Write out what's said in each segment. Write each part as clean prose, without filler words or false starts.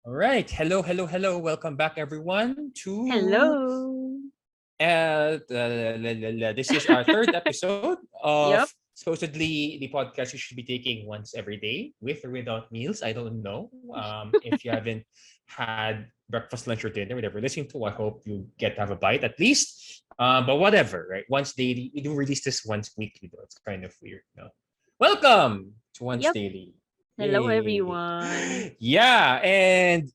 All right. Hello, hello, hello. Welcome back, everyone, to Hello. this is our third episode of Yep. supposedly the podcast you should be taking once every day, with or without meals. I don't know. If you haven't had breakfast, lunch, or dinner, whatever you're listening to, I hope you get to have a bite at least. But whatever, right? Once daily, we do release this once weekly, though. It's kind of weird. No. Welcome to Once Yep. Daily. Hello, Yay. everyone. Yeah, and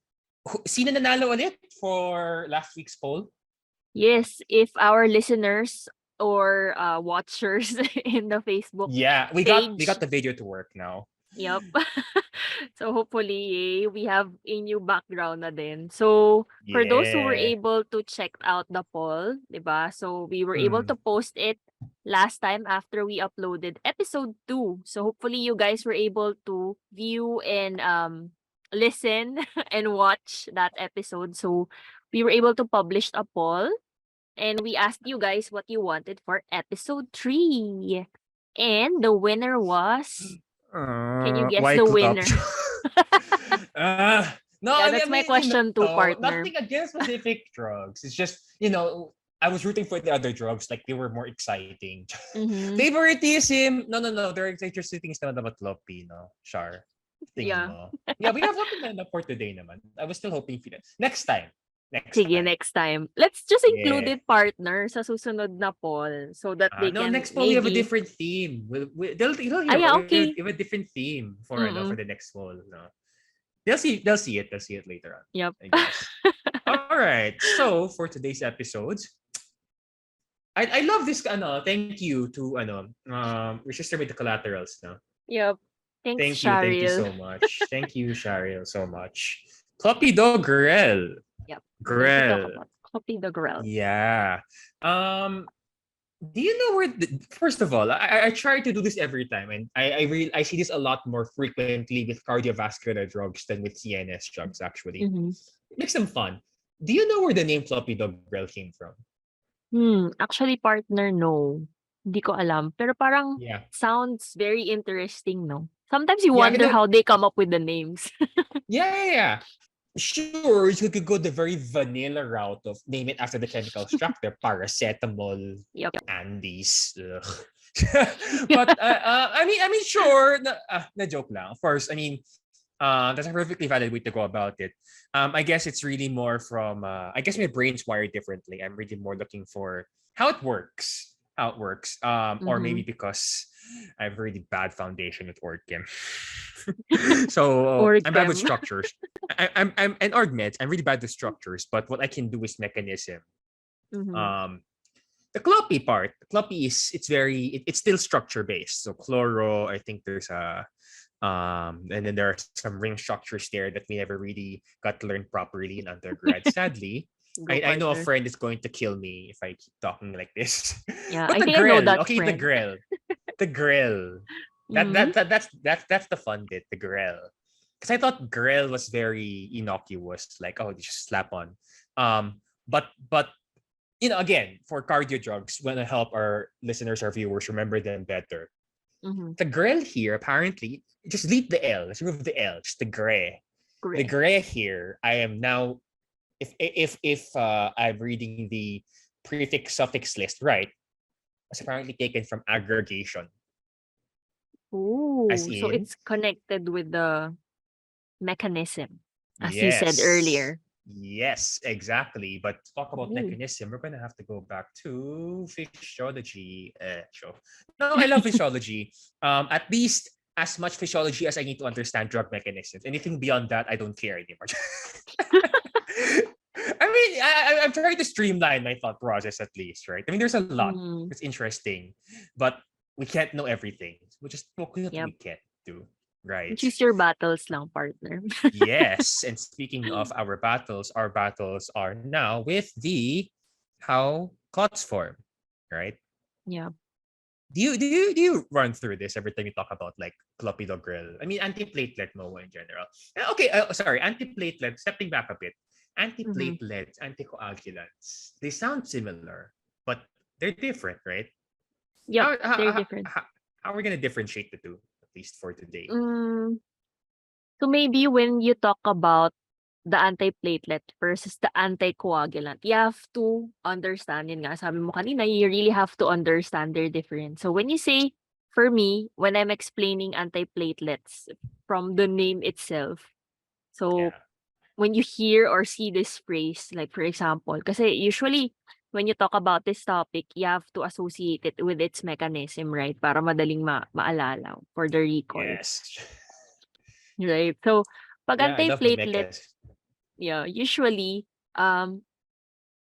sino nanalo ulit for last week's poll? Yes, if our listeners or watchers in the Facebook Yeah, we got page, the video to work now. yep. So hopefully, we have a new background na din. So for those who were Yeah. able to check out the poll, 'di ba? So we were able Mm. to post it last time after we uploaded episode 2. So hopefully you guys were able to view and listen and watch that episode. So we were able to publish a poll and we asked you guys what you wanted for episode 3. And the winner was, can you guess Why the club? winner? uh, no, Yeah, I mean, that's my question too, partner. nothing against specific drugs. It's just, I was rooting for the other drugs, like they were more exciting. Mhm. Favoritism? No. Their interesting things naman about Lopi, no? Char. Tingin Yeah. mo. Yeah, we have something lined up for today naman. I was still hoping for that. Next time. Next Sige, time. next time. Let's just include Yeah. it, partner, sa susunod na poll so that they No, can next poll we have a maybe. different theme. They'll Ah, hear yeah, we okay. have a different theme for Mm. the next poll. No. They'll see it later on, Yep. I guess. All right. So for today's episodes, I love this thank you to register with the collaterals, no. Yep. Thanks, Thank you Sharil. so much. Thank you, Shariel, so much. Clopidogrel. Yep. We're going to talk Grell. about Clopidogrel. Yeah. Um do you know first of all, I try to do this every time, and I see this a lot more frequently with cardiovascular drugs than with CNS drugs actually. Mhm. It makes them fun. Do you know where the name floppy dog grill came from? Actually, partner, no. Hindi ko alam. Pero parang Yeah. sounds very interesting, no? Sometimes you Yeah, wonder how they come up with the names. yeah. Sure, you could go the very vanilla route of name it after the chemical structure, paracetamol, Yep. Andes. Ugh. But sure. Na joke lang. Of course, that's a perfectly valid way to go about it. I guess it's really more from. I guess my brain's wired differently. I'm really more looking for how it works. How it works. Or maybe Mhm. because I have a really bad foundation with org-chem. So Or I'm bad with chem. structures. I'm and org meds. I'm really bad with structures, but what I can do is mechanism. Mhm. Um, the cloppy part, cloppy is it's still structure based. So chloro, I think there's and then there are some ring structures there that we never really got to learn properly in undergrad. Sadly, Go, I know a partner. friend is going to kill me if I keep talking like this. Yeah, But I the think I know grill, that okay, the friend. grill, the grill. Mhm. That's the fun bit, the grill. Because I thought grill was very innocuous, like oh, you just slap on. But again, for cardio drugs, want to help our listeners, our viewers remember them better. Mhm. The grill here, apparently, just delete the L. Let's remove the L. Just the gray. The Gray. gray here, I am now. If I'm reading the prefix suffix list right, it's apparently taken from aggregation, as Oh, so in it's connected with the mechanism, as you said yes. earlier. Yes, exactly. But to talk about Ooh. mechanism, we're gonna have to go back to physiology. Show. No, I love physiology. At least as much physiology as I need to understand drug mechanisms. Anything beyond that, I don't care anymore. I'm trying to streamline my thought process at least, right? I mean, there's a lot Mm, that's interesting, but we can't know everything. We just focus on what yep. we can do, right? Choose your battles lang, partner. Yes, and speaking of our battles are now with the how clots form, right? Yeah. Do you run through this every time you talk about like clopidogrel? I mean, antiplatelet MOA in general. Okay, sorry, antiplatelet. Stepping back a bit, Mhm. antiplatelets, anticoagulants. They sound similar, but they're different, right? Yep, How how they're how, different. how how are we gonna differentiate the two, at least for today? Mm, so maybe when you talk about the antiplatelet versus the anticoagulant, you have to understand, yun nga, sabi mo kanina, you really have to understand their difference. So when you say, for me, when I'm explaining antiplatelets from the name itself, so Yeah. when you hear or see this phrase, like for example, kasi usually when you talk about this topic, you have to associate it with its mechanism, right? Para madaling maalala for the recall, Yes. right? So, pag Yeah, I love my antiplatelet, mechas. yeah, usually,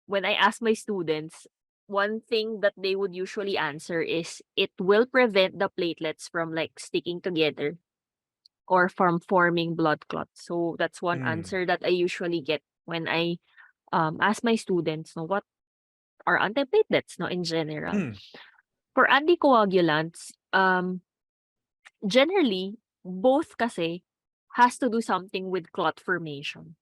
when I ask my students, one thing that they would usually answer is it will prevent the platelets from like sticking together or from forming blood clots. So that's one Mm. answer that I usually get when I ask my students, no, what are antiplatelets, no, in general. Mm. For anticoagulants, generally, both kasi has to do something with clot formation.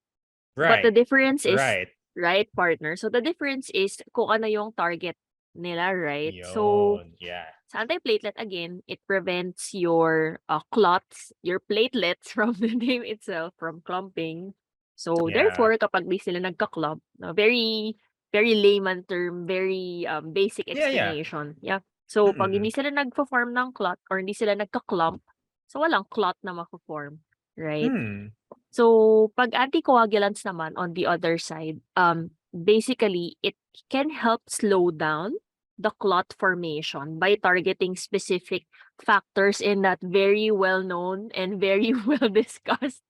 But the Right. difference is, Right. right, partner? So the difference is kung ano yung target nila, right? So Yun. Yeah. sa antiplatelet, again, it prevents your clots, your platelets from the name itself, from clumping. So Yeah. therefore, kapag di sila nagka-clump, no, very, very layman term, very basic Yeah, yeah. explanation. Yeah. So pag Mm-mm. hindi sila nagpo-form ng clot or hindi sila nagka-clump, so walang clot na mako-form, right? Mm. So, pag anticoagulants naman on the other side, basically it can help slow down the clot formation by targeting specific factors in that very well known and very well discussed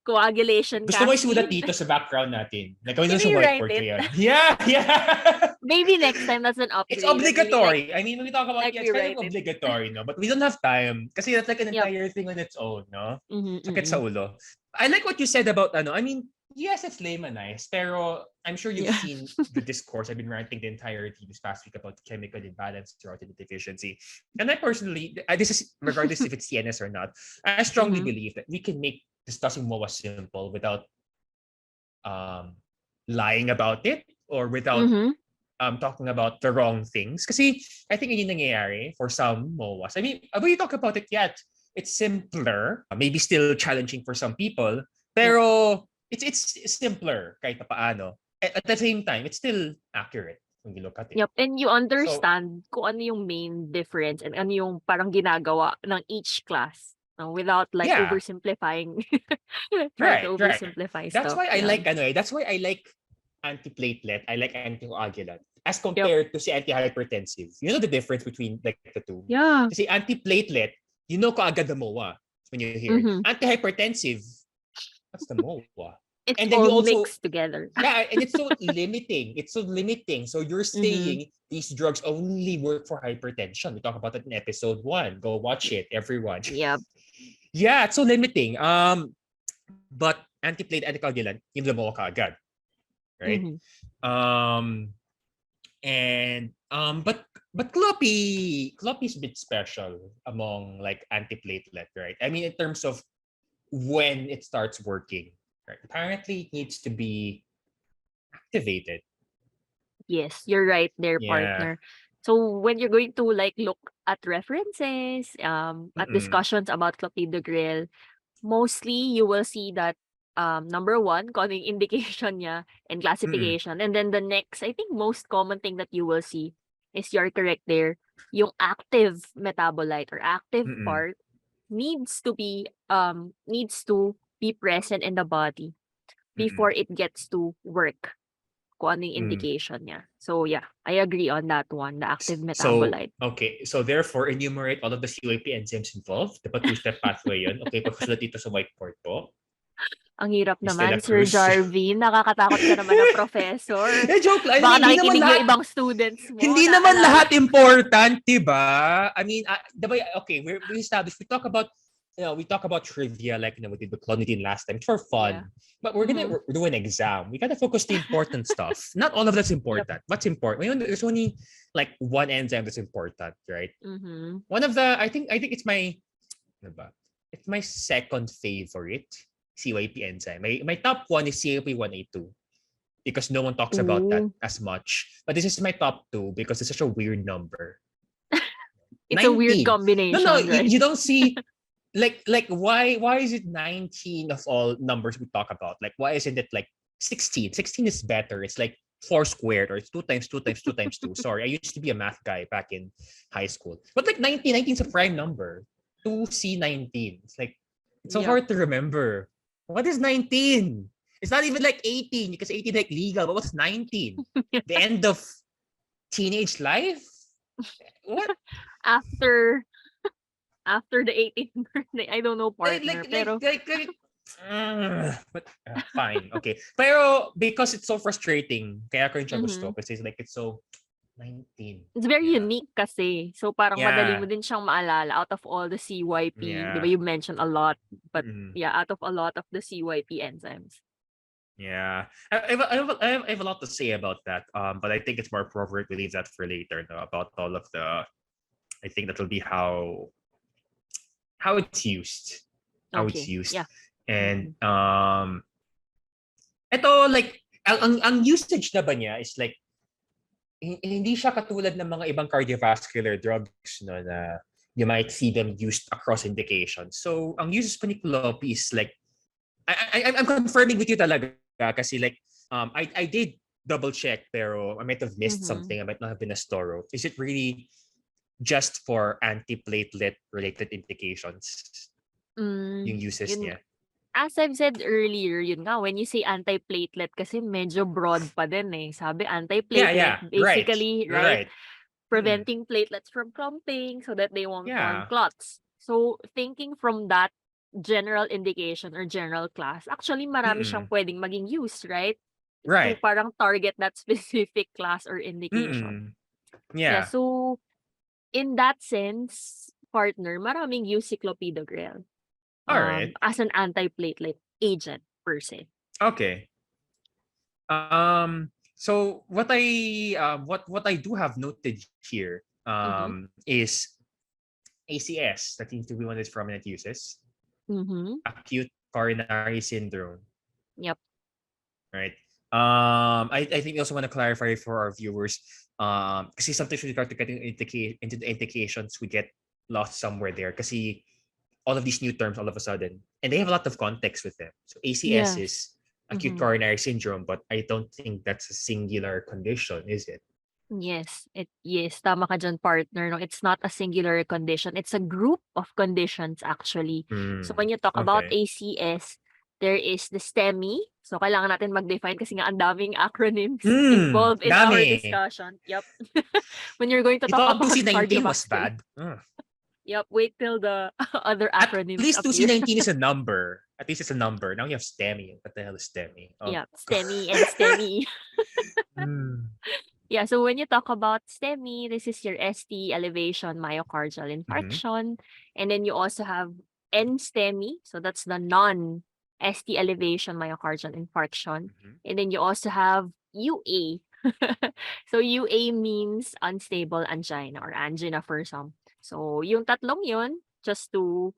coagulation Gusto ko isulat cascade. dito sa background natin. Nagawin Can doon sa we write whiteboard ko it? yan. Yeah, yeah. Maybe next time that's an It's upgrade. That we need, obligatory. I mean, when we talk about, like yeah, we it's kind of write it. obligatory, no? But we don't have time. Kasi that's like an Yep. entire thing on its own, no? Mm-hmm, Sakit sa mm-hmm. ulo. I like what you said about, I mean, yes, it's laymanized, pero I'm sure you've Yeah. seen the discourse. I've been ranting the entirety this past week about chemical imbalance throughout the deficiency. And I personally, this is regardless if it's CNS or not, I strongly Mm-hmm. believe that we can make discussing MOA simple without um, lying about it or without Mm-hmm. talking about the wrong things. Kasi I think yun nangyayari for some MOAs. I mean, when you talk about it yet, it's simpler, maybe still challenging for some people, Yep. pero it's simpler kahit pa paano. At the same time, it's still accurate when you look at it. Yep, and you So, understand kung ano yung main difference and ano yung parang ginagawa ng each class, no, without like yeah, oversimplifying, trying to right. oversimplify That's stuff. why I Yeah. like that's why I like antiplatelet, I like anticoagulant as Yep. compared to si antihypertensive. You know the difference between like the two? Yeah. Kasi antiplatelet, you know kaagad the MOA when you hear it. Mm-hmm. Antihypertensive, what's the MOA? It's And then all you also, mixed together. yeah, and it's so limiting. It's so limiting. So you're Mm-hmm. saying these drugs only work for hypertension. We talk about it in episode 1. Go watch it, everyone. Yep. Yeah, it's so limiting. But antiplatelet, anticoagulant, yung lumawa kaagad. Right? Mm-hmm. But Cloppy's a bit special among like antiplatelet, right? I mean, in terms of when it starts working, right? Apparently, it needs to be activated. Yes, you're right there, Yeah. partner. So when you're going to like look at references, at Mm-mm. discussions about Clopidogrel, mostly you will see that number one, kung ano yung indication niya and Mm-mm. classification. And then the next, I think most common thing that you will see is you're correct there. Yung active metabolite or active Mm-mm. part needs to be present in the body Mm-mm. before it gets to work. Kung ano yung Mm. indication niya. So yeah, I agree on that one, the active So, metabolite. okay. So, therefore, enumerate all of the CYP enzymes involved. Dapat two-step pathway yun. Okay, pagkasulat dito sa whiteboard po. Ang hirap Miss De La naman, Sir Cruz. Jarvin. Nakakatakot ka naman na professor. Joke lang. I Baka mean, hindi naman nakikinig yung lahat. ibang students mo. Hindi naman Naalala. lahat important, diba? I mean, diba, okay, we established, we talk about trivia, like, we did the clonidine last time. It's for fun. Yeah. But we're gonna do an exam. We gotta focus the important stuff. Not all of that's important. What's important? There's only like one enzyme that's important, right? Mm-hmm. One of the, I think it's my, diba? It's my second favorite CYP enzyme. My top one is CYP1A2 because no one talks about that as much. But this is my top 2 because it's such a weird number. It's a weird 90. combination, No, right? you don't see like why is it 19 of all numbers we talk about? Like why isn't it like 16? 16 is better. It's like 4 squared, or it's 2 times 2 times 2 times 2. Sorry, I used to be a math guy back in high school. But like 19 is a prime number. 2C19. It's so Yep. hard to remember. What is 19? It's not even like 18 because 18 like legal, but what's 19? The end of teenage life? What? After after the 18th birthday, I don't know, Like partner, like like pero like, like but fine, okay. Pero because it's so frustrating, kaya ko yung siya gusto mhm. kasi like it's so 19. It's very Yeah. unique kasi. So parang madali mo Yeah. din siyang maalala out of all the CYP. 'Di ba Yeah. you mentioned a lot, but Mm, yeah, out of a lot of the CYP enzymes. yeah. I have a lot to say about that. But I think it's more appropriate we leave that for later, no, about all of the I think that will be how it's used. How it's Okay. used. Yeah. And Mhm. ito like ang usage na ba niya is like hindi siya katulad ng mga ibang cardiovascular drugs no na you might see them used across indications. So ang uses pa ni Clopi is like I'm confirming with you talaga kasi like I did double check pero I might have missed Mhm. something. I might not have been as thorough. Is it really just for antiplatelet related indications yung uses Yun niya? as I've said earlier, yun nga, when you say anti-platelet kasi medyo broad pa din eh. Sabi Yeah, anti-platelet, yeah. Right. basically, You're right, right. Mm, preventing platelets from clumping so that they won't form yeah. clots. So, thinking from that general indication or general class, actually marami siyang Mm-mm. pwedeng maging used, right? To Right. parang target that specific class or indication. Mm-mm. Yeah, Yeah. so in that sense, partner, maraming use si Clopidogrel All right. as an anti-platelet agent per se. Okay. So what I do have noted here Mhm. is ACS that seems to be one of its prominent uses. Mhm. Acute coronary syndrome, Yep. right? I think we also want to clarify for our viewers, because sometimes we start to get into the indications, we get lost somewhere there. Because all of these new terms all of a sudden, and they have a lot of context with them. So ACS Yes. is acute Mhm. coronary syndrome, but I don't think that's a singular condition, is it? Yes, tama ka diyan, partner, 'no. It's not a singular condition, it's a group of conditions actually. So Hmm. when you talk about Okay. ACS, there is the STEMI. So kailangan natin mag-define kasi nga ang daming acronyms Hmm. involved in our Dami. discussion. Yep. When you're going to You talk thought about 2C19 was cardiovascular. bad. Hmm. Yep, wait till the other At acronyms least appear. 2C19 is a number. At least it's a number. Now you have STEMI. What the hell is STEMI? Oh. Yep, STEMI and STEMI. Hmm. Yeah, so when you talk about STEMI, this is your ST elevation myocardial Mm-hmm. infarction. And then you also have NSTEMI, so that's the non-ST elevation myocardial infarction. Mm-hmm. And then you also have UA. So UA means unstable angina or angina for some. So yung tatlong yun, just to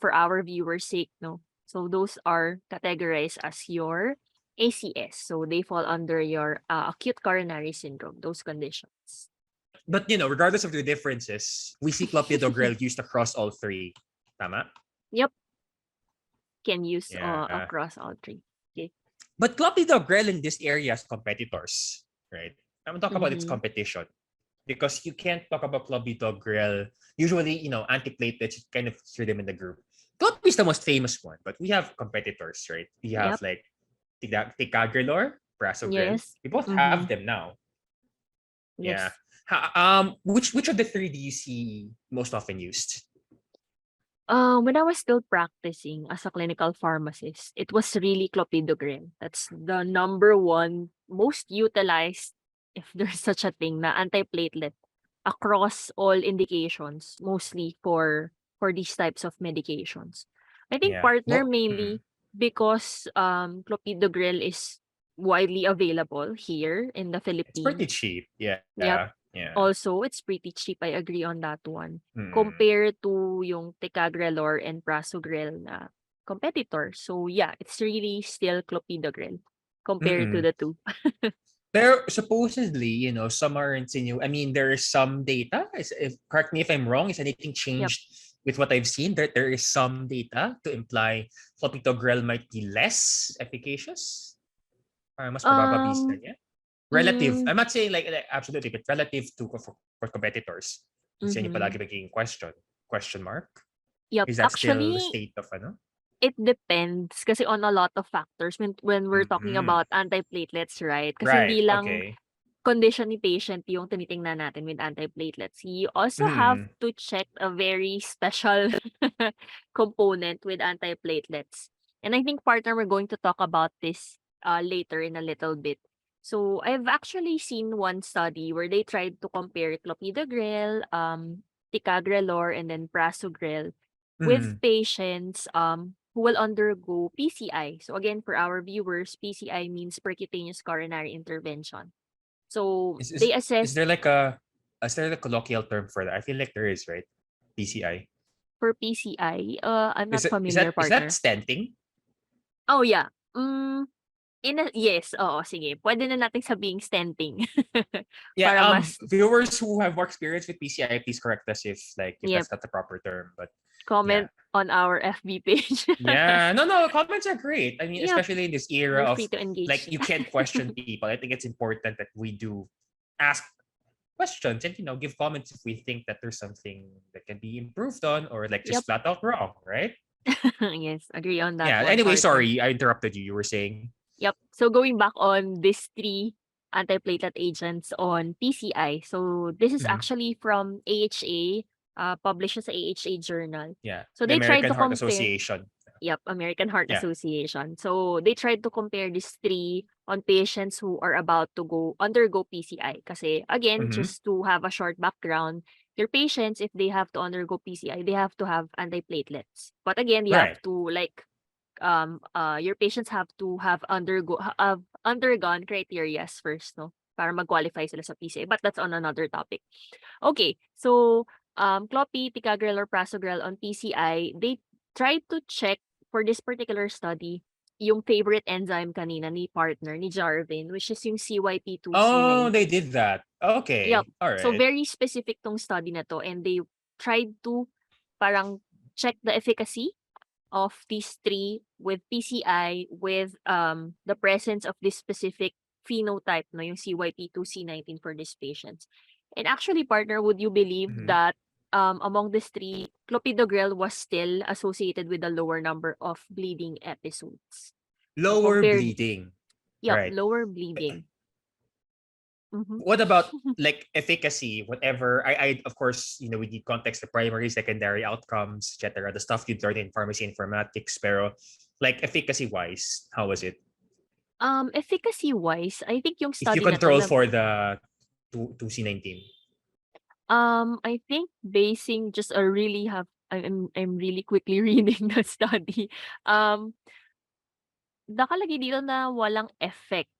for our viewers' sake, no. So those are categorized as your ACS. So they fall under your acute coronary syndrome, those conditions. But regardless of the differences, we see clopidogrel used across all three. Tama? Yep, can use Yeah. across all three. Okay. But clopidogrel in this area has competitors, right? I'm talk about its Mm-hmm. competition because you can't talk about clopidogrel. Usually, antiplatelets, you kind of hear them in the group. Clop is the most famous one, but we have competitors, right? We have Yep. like ticagrelor, prasugrel. Yes. We both have Mm-hmm. them now. Yeah. Yes. Which of the three do you see most often used? When I was still practicing as a clinical pharmacist, it was really clopidogrel. That's the number one most utilized, if there's such a thing, na antiplatelet across all indications, mostly for these types of medications. I think Yeah. partner Well, mainly because clopidogrel is widely available here in the it's pretty Philippines. cheap. Yeah. Yep. Yeah. Also, it's pretty cheap. I agree on that one. Hmm. Compared to yung Ticagrelor and Prasugrel na competitor. So yeah, it's really still Clopidogrel compared to Mm-mm. the two. There supposedly, some are insinuating. I mean, there is some data. If correct me if I'm wrong. Is anything Yep. changed with what I've seen, there is some data to imply clopidogrel might be less efficacious. Mas mababa bisa Um, niya. Relative. mm, I'm not saying like absolutely, but relative to for competitors. Kasi yun yung mhm. palagi naging question mark. Yep. Is that still the Actually, state of ano? it depends kasi on a lot of factors when we're talking Mm-hmm. about antiplatelets, right? Kasi Right. hindi lang Okay. condition ni patient yung tinitingnan natin with antiplatelets. You also have Mm. to check a very special component with antiplatelets. And I think, partner, we're going to talk about this later in a little bit. So I've actually seen one study where they tried to compare clopidogrel, ticagrelor, and then prasugrel with Mm. patients who will undergo PCI. So again, for our viewers, PCI means percutaneous coronary intervention. So Is is they is assessed there like a is there a colloquial term for that? I feel like there is, right? PCI. for PCI. I'm not Is familiar, that is that partner. stenting? Oh, yeah. Yes, oo, sige. Pwede na nating sabihing stenting. Yeah, Para mas viewers who have more experience with PCI, please correct us if yep, that's not the proper term. But yeah. comment on our FB page. Yeah. No, comments are great. I mean, Yep, especially in this era you're of free to like engage. you can't question people. I think it's important that we do ask questions and give comments if we think that there's something that can be improved on or like Yep. just flat out wrong, right? Yes, agree on that Yeah. one, Anyway, partner. sorry, I interrupted you. You were saying. Yep. So going back on these three antiplatelet agents on PCI. So this is Mhm. actually from AHA, published sa AHA journal. Yeah. So The they tried American to Heart compare, Association. yep, American Heart Yeah. Association. So they tried to compare these three on patients who are about to undergo PCI. Kasi again, Mm-hmm. just to have a short background, your patients, if they have to undergo PCI, they have to have antiplatelets. But again, you have Right. to your patients have to have undergone criterias first, no? Para mag-qualify sila sa PCA. But that's on another topic. Okay, so Clopi, Ticagrel, or Prasugrel on PCI, they tried to check for this particular study yung favorite enzyme kanina ni partner, ni Jarvin, which is yung Oh, they CYP2C19. did that. Yup. Okay. All So right. very specific tong study na 'to, and they tried to parang check the efficacy of these three with PCI with the presence of this specific phenotype, no, yung CYP2C19 for these patients. And actually, partner, would you believe Mm-hmm. that among these three, clopidogrel was still associated with a lower number of bleeding episodes. So Lower compared, bleeding. yep, Right. lower bleeding. Mm-hmm. What about like efficacy? Whatever. I of course we need context, the primary, secondary outcomes, etc. The stuff you learn in pharmacy informatics. Pero like efficacy wise, how was it? Efficacy wise, I think yung If you study na to control for the two C19. I think basing just a really have I'm really quickly reading the study. Um, Nakalagay dito na walang effect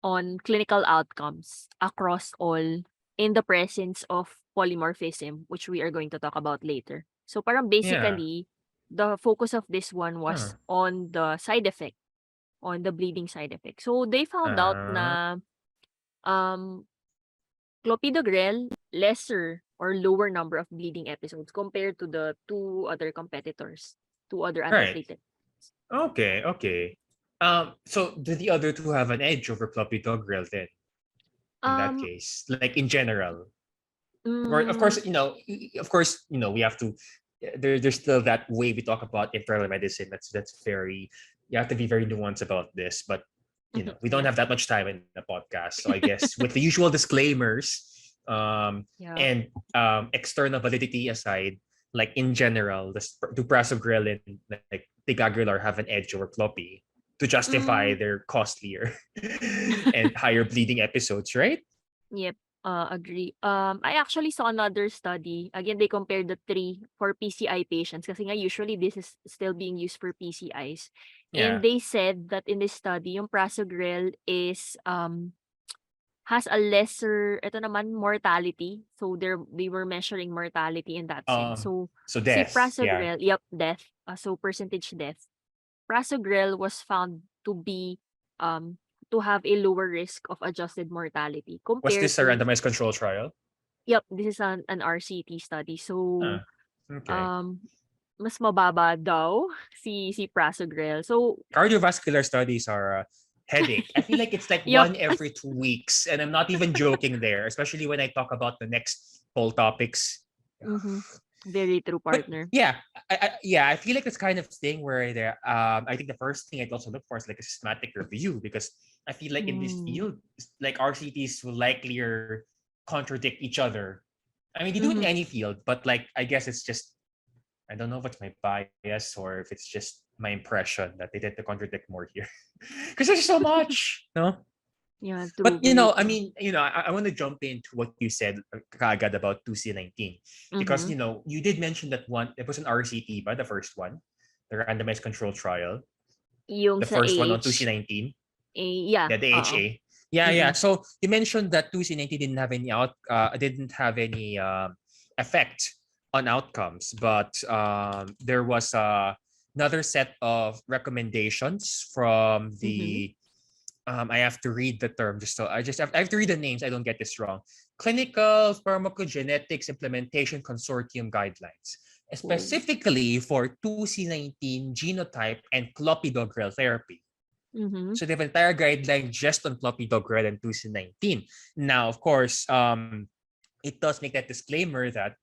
on clinical outcomes across all in the presence of polymorphism, which we are going to talk about later. So parang Yeah. basically, the focus of this one was Huh. on the side effect, on the bleeding side effect. So they found out Uh, na um clopidogrel, lesser or lower number of bleeding episodes compared to the two other competitors, two other right. antiplatelet. Okay. Okay. So do the other two have an edge over clopidogrel then? In that Um, case, like in general, or of mm, course, we have to. There's still that way we talk about internal medicine. That's very. You have to be very nuanced about this, but we don't yep, have that much time in the podcast. So I guess with the usual disclaimers, yep. and external validity aside, like in general, the duprasogrel and like ticagrelor have an edge over clopi to justify Mm, their costlier and higher bleeding episodes, right? yep, agree. I actually saw another study. Again, they compared the three for PCI patients kasi nga usually this is still being used for PCIs. And Yeah. they said that in this study, yung prasugrel is has a lesser, ito naman, mortality. So they were measuring mortality in that sense. Um. So So si death. Yeah. prasugrel, yep, death. So percentage death. Prasugrel was found to be to have a lower risk of adjusted mortality Was compared this a to, randomized control trial? yep, this is an RCT study. So Okay. mas mababa daw si Prasugrel. So, Cardiovascular studies are a headache. I feel like it's like yup. one every 2 weeks, and I'm not even joking there, especially when I talk about the next poll topics. Mhm. Very true, But partner. yeah, I feel like it's kind of thing where there. I think the first thing I'd also look for is like a systematic review because I feel like in this Mm. field, like RCTs will likelier contradict each other. I mean, they do it in Mhm. any field, but like I guess it's just I don't know if it's my bias or if it's just my impression that they tend to contradict more here. Because there's so much, no? Yeah, true, But very I true. mean, I want to jump into what you said kagad about 2C19 because Mhm. you did mention that one. It was an RCT, but the first one, the randomized control trial, Yung the sa first one on AH 2C19, yeah, yeah, the oo. HA. Yeah, yeah. Mm. So you mentioned that 2C90 didn't have any effect on outcomes, but there was another set of recommendations from Mhm. the I have to read the term just so I have to read the names. I don't get this wrong. Clinical Pharmacogenetics Implementation Consortium guidelines, Oh. specifically for 2C19 genotype and clopidogrel therapy. Mhm. So they have an entire guideline just on clopidogrel and 2C19. Now, of course, it does make that disclaimer that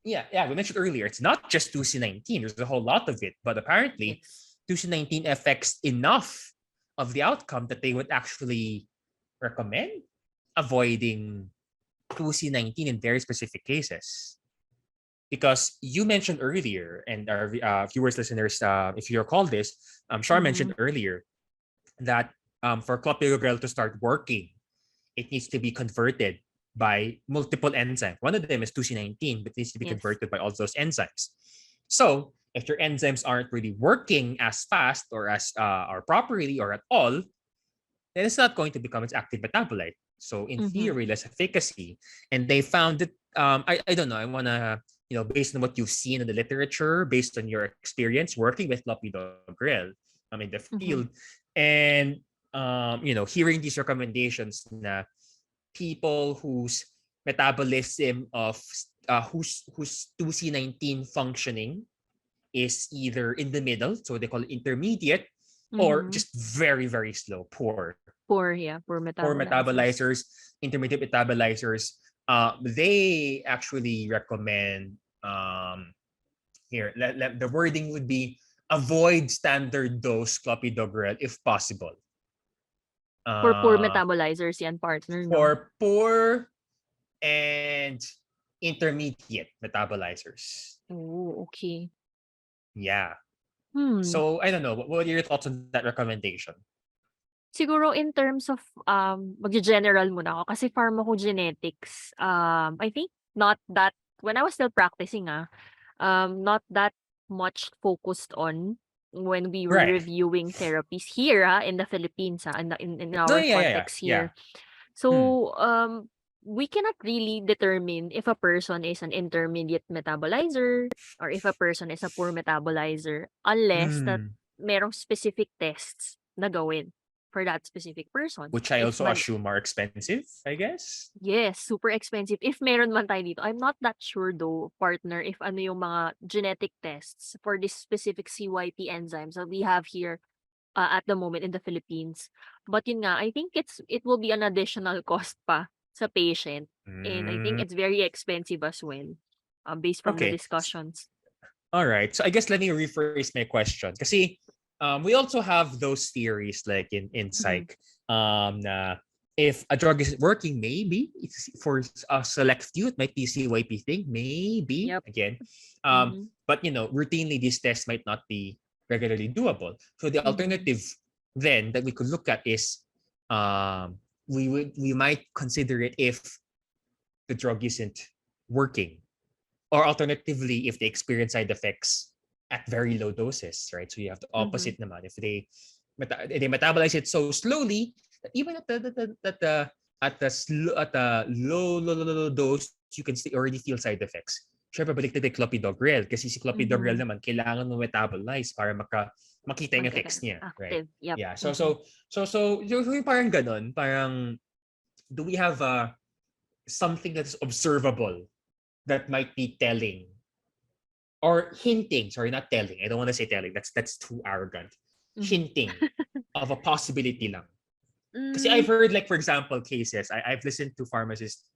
we mentioned earlier, it's not just 2C19. There's a whole lot of it, but apparently Yes. 2C19 affects enough of the outcome that they would actually recommend avoiding 2C19 in very specific cases. Because you mentioned earlier, and our viewers, listeners, if you recall this, Shar mentioned Mhm. earlier that for clopidogrel to start working, it needs to be converted by multiple enzymes. One of them is 2C19, but it needs to be Yes. converted by all those enzymes. So if your enzymes aren't really working as fast or properly or at all, then it's not going to become its active metabolite. So in Mhm. theory, less efficacy. And they found that I don't know. I wanna based on what you've seen in the literature, based on your experience working with Clopidogrel, in the field, Mhm. and hearing these recommendations na people whose metabolism of whose 2C19 functioning is either in the middle, so they call it intermediate, or Mhm. just very, very slow, Poor poor metabolizers. metabolizers, intermediate metabolizers. They actually recommend the wording would be avoid standard dose clopidogrel if possible. For poor Uh, metabolizers yan, partner, 'no? for poor and intermediate metabolizers. Oh, okay. Yeah. Hmm. So I don't know. What are your thoughts on that recommendation? Siguro in terms of, magge-general muna ako kasi pharmacogenetics, I think not that when I was still practicing, not that much focused on when we were Right. reviewing therapies here, in the Philippines, in No, our context yeah. here. Hmm. So, we cannot really determine if a person is an intermediate metabolizer or if a person is a poor metabolizer unless that Hmm. merong specific tests na gawin for that specific person. Which I If also man assume are expensive, I guess. Yes, super expensive. If meron man tayo dito. I'm not that sure though, partner, if ano yung mga genetic tests for this specific CYP enzymes that we have here at the moment in the Philippines. But yun nga, I think it will be an additional cost pa sa patient. And I think Mm, it's very expensive as well, based from the okay. discussions. All right. So I guess let me rephrase my question. Kasi we also have those theories like in Mhm. psych na if a drug isn't working, maybe it's for a select few, it might be a CYP thing, maybe Yep. again. Mhm. But routinely these tests might not be regularly doable. So the Mhm. alternative then that we could look at is we might consider it if the drug isn't working or alternatively if they experience side effects at very low doses, right? So you have the Mhm. opposite naman. If they metabolize it so slowly that even at the low dose, you can still already feel side effects. Syempre, baliktad kay Clopidogrel. Kasi si Clopidogrel Mhm. naman, kailangan mo metabolize para makita yung effects niya, right? Active. Yep. Yeah. Mhm. Yung parang ganun, parang do we have something that's observable that might be telling or hinting, sorry, not telling. I don't want to say telling. That's too arrogant. Mhm. Hinting of a possibility lang. Kasi Mm, I've heard, like, for example, cases, I've listened to pharmacists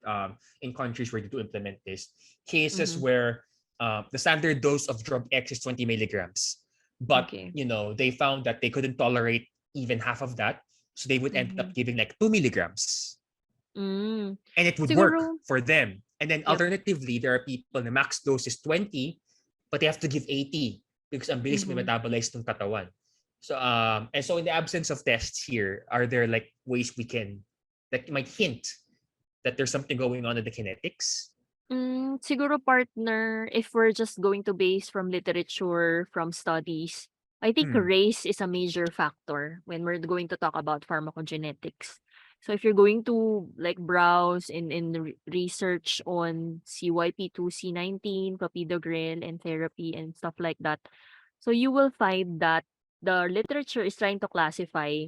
in countries where they do implement this, cases mhm. where the standard dose of drug X is 20 milligrams. But, Okay. they found that they couldn't tolerate even half of that. So they would end up Mhm. giving like 2 milligrams. Hmm. And it would work Siguro for them. And then yep. alternatively, there are people, the max dose is 20, but they have to give 80 because ang bilis may Mhm. metabolize ng katawan. So and so in the absence of tests here, are there like ways we can that might hint that there's something going on in the kinetics? Siguro partner, if we're just going to base from literature, from studies, I think Hmm. race is a major factor when we're going to talk about pharmacogenetics. So if you're going to like browse in research on CYP2, C19, clopidogrel, and therapy and stuff like that, so you will find that the literature is trying to classify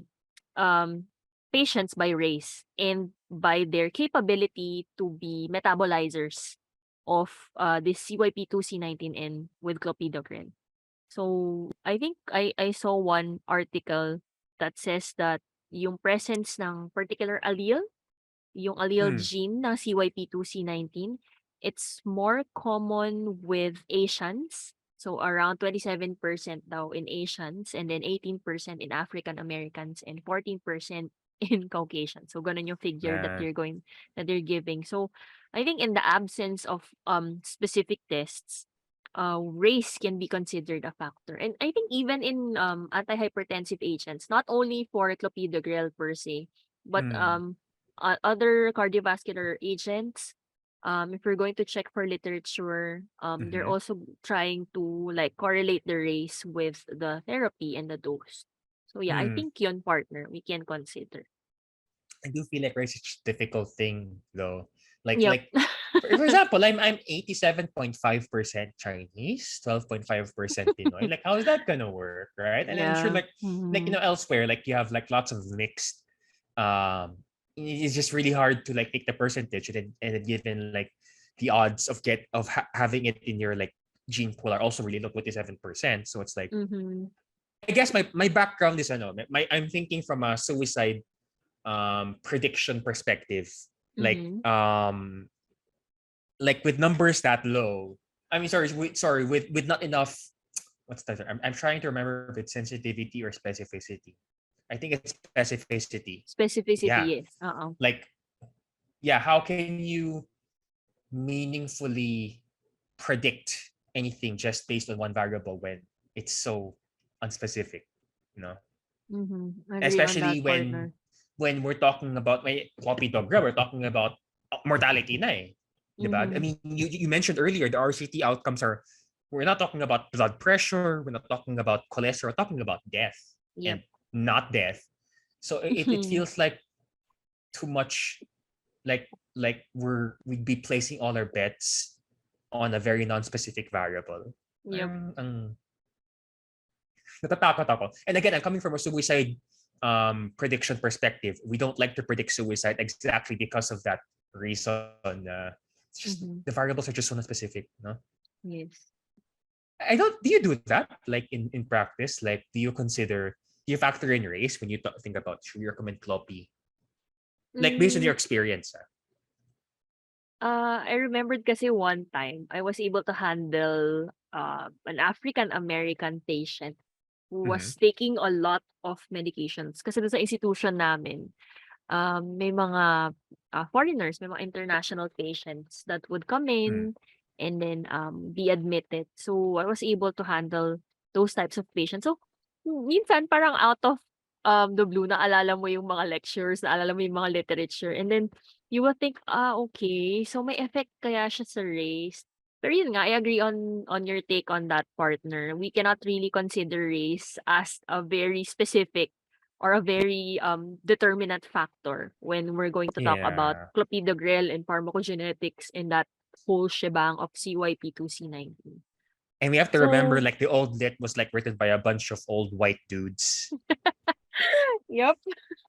um, patients by race and by their capability to be metabolizers of this CYP2, C19, and with clopidogrel. So I think I saw one article that says that yung presence ng particular allele, yung allele Hmm. gene ng CYP2, C19, it's more common with Asians. So around 27% daw in Asians, and then 18% in African Americans, and 14% in Caucasian. So ganun yung figure that Yeah. they're giving. So I think in the absence of specific tests, race can be considered a factor. And I think even in antihypertensive agents, not only for clopidogrel per se, but Hmm. other cardiovascular agents, if we're going to check for literature, they're Mm-hmm. also trying to like correlate the race with the therapy and the dose. So yeah, I Hmm. think yun partner we can consider. I do feel like race is a difficult thing though. Like Yep. like for example, I'm 87.5% Chinese, 12.5% Pinoy. Like how is that gonna work, right? And I'm sure Yeah. like Mm-hmm. elsewhere, like you have like lots of mixed it's just really hard to like take the percentage and then given like the odds of having it in your like gene pool are also really low, 27%. So it's like Mm-hmm. I guess my background is I'm thinking from a suicide prediction perspective, like Mm-hmm. um like with numbers that low. I mean, sorry, with not enough. What's that? I'm trying to remember if it's sensitivity or specificity. I think it's specificity. Yeah, Specificity, yes. Uh-uh. like yeah, how can you meaningfully predict anything just based on one variable when it's so unspecific? You know, Mm-hmm. Agree on especially that partner. when we're talking about may Clopidogrel, we're talking about mortality na eh. Diba? I Mm-hmm. mean, you mentioned earlier the RCT outcomes are we're not talking about blood pressure, we're not talking about cholesterol, we're talking about death Yep. and not death. So it feels like too much like we'd be placing all our bets on a very non-specific variable. Yep. Natatakot ako. And again, I'm coming from a suicide prediction perspective. We don't like to predict suicide exactly because of that reason. It's just the Mm-hmm. variables are just so non-specific. No? Yes. I don't. Do you do that like in practice? Like, do you factor in race when you think about should we recommend Cloppy? Like based on Mm, your experience. I remembered kasi one time I was able to handle an African American patient who Mm-hmm. was taking a lot of medications. Kasi dun sa institution namin, may mga foreigners, may mga international patients that would come Mm. in and then be admitted. So I was able to handle those types of patients. So minsan parang out of the blue, naalala mo yung mga lectures, naalala mo yung mga literature, and then you will think, okay, so may effect kaya siya sa race. Pero yun nga, I agree on your take on that partner. We cannot really consider race as a very specific or a very determinant factor when we're going to talk about Yeah. clopidogrel and pharmacogenetics and that whole shebang of CYP2, C19. And we have to remember So, like the old lit was like written by a bunch of old white dudes. Yep.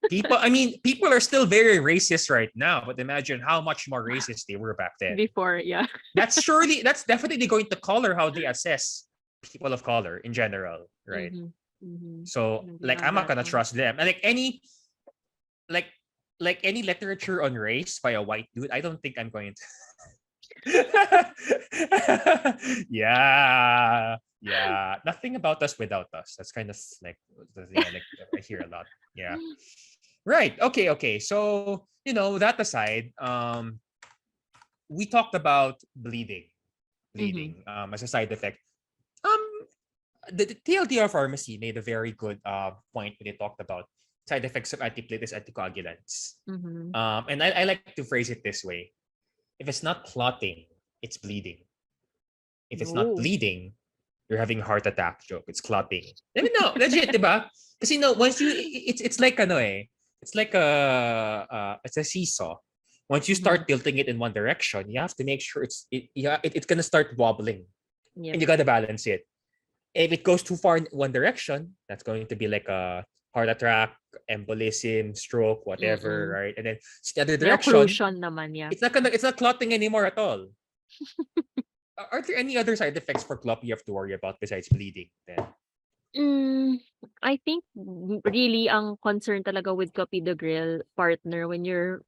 People are still very racist right now, but imagine how much more racist they were back then. Before, yeah. That's definitely going to color how they assess people of color in general, right? Mm-hmm. Mm-hmm. So Maybe like on I'm not that gonna one. trust them. And like like any literature on race by a white dude, I don't think I'm going to. Yeah. Nothing about us without us. That's kind of like the thing I hear a lot. Yeah. Right. Okay. So, that aside, we talked about bleeding. Mm-hmm. As a side effect. Um the TLDR pharmacy made a very good point when they talked about side effects of antiplatelets anticoagulants. Mm-hmm. And I like to phrase it this way. If it's not clotting, it's bleeding. If it's not No. bleeding, you're having a heart attack. Joke. It's clotting. I mean, no, legit, diba? Kasi once it's like it's like it's a seesaw. Once you Mm-hmm. start tilting it in one direction, you have to make sure it's gonna start wobbling, Yep. and you gotta balance it. If it goes too far in one direction, that's going to be like a heart attack, embolism, stroke, whatever, Mm-mm. right? And then the other May direction, occlusion naman, yeah. it's not clotting anymore at all. Are there any other side effects for clot you have to worry about besides bleeding? Then Mm, I think really ang concern talaga with Clopidogrel partner when you're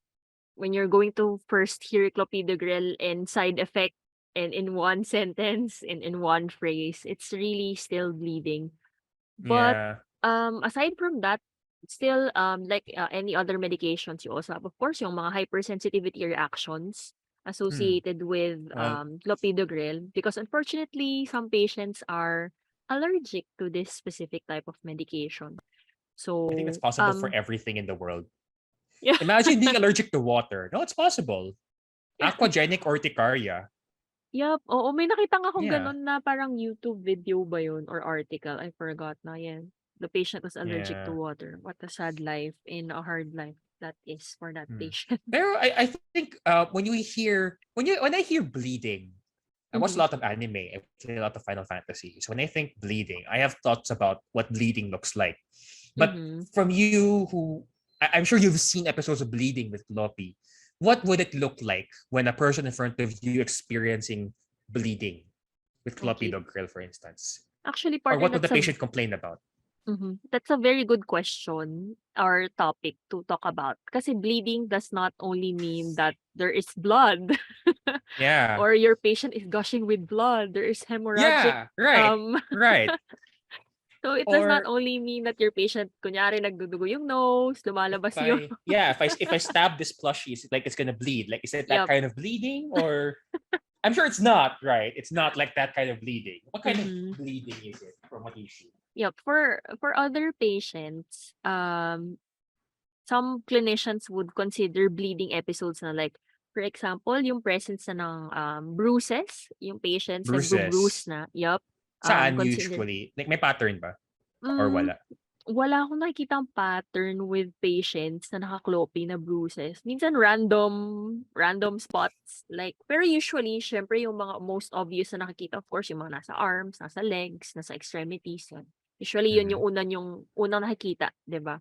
going to first hear Clopidogrel and side effect and in one sentence in one phrase, it's really still bleeding. But yeah. aside from that, still like any other medications you also have, of course, yung mga hypersensitivity reactions Hmm. associated with Well, Clopidogrel because unfortunately some patients are allergic to this specific type of medication. I think that's So possible for everything in the world. yeah. Imagine being allergic to water. No, it's possible. Yeah. Aquagenic urticaria. Yup, oo, may nakita nga akong Yeah. gano'n na parang YouTube video ba yun or article, I forgot na, yan. The patient was allergic to Yeah. water. What a sad life and a hard life that is for that Hmm. patient. Pero I think when I hear bleeding, I watch a Mhm, lot of anime. I play a lot of Final Fantasy. So when I think bleeding, I have thoughts about what bleeding looks like. But mhm. from you, I'm sure you've seen episodes of bleeding with Lopi. What would it look like when a person in front of you experiencing bleeding with Okay. Clopidogrel, for instance? Actually, Or partner, what would the patient complain about? that's a very good question or topic to talk about. Kasi bleeding does not only mean that there is blood Yeah. or your patient is gushing with blood. There is hemorrhagic Yeah. Right. um Right. So it does not Or only mean that your patient kunyari nagdudugo yung nose, lumalabas yung if I stab this plushie, is it like it's gonna bleed? Like, is it that Yup. kind of bleeding? Or I'm sure it's not, right? It's not like that kind of bleeding. What kind of Mhm. bleeding is it from what you see? Yup, for other patients, some clinicians would consider bleeding episodes na like, for example, yung presence na ng, bruises, yung patients nagbu-bruise Bruises. na, yup, Saan consider usually? Like, may pattern ba? Or hmm. wala? Wala akong nakikitang pattern with patients na naka-clopy na bruises. Minsan random spots, like pero usually siyempre yung mga most obvious na nakikita of course yung mga nasa arms, nasa legs, nasa extremities, yan. Usually yun Mhm. yung unang nakikita, 'di ba?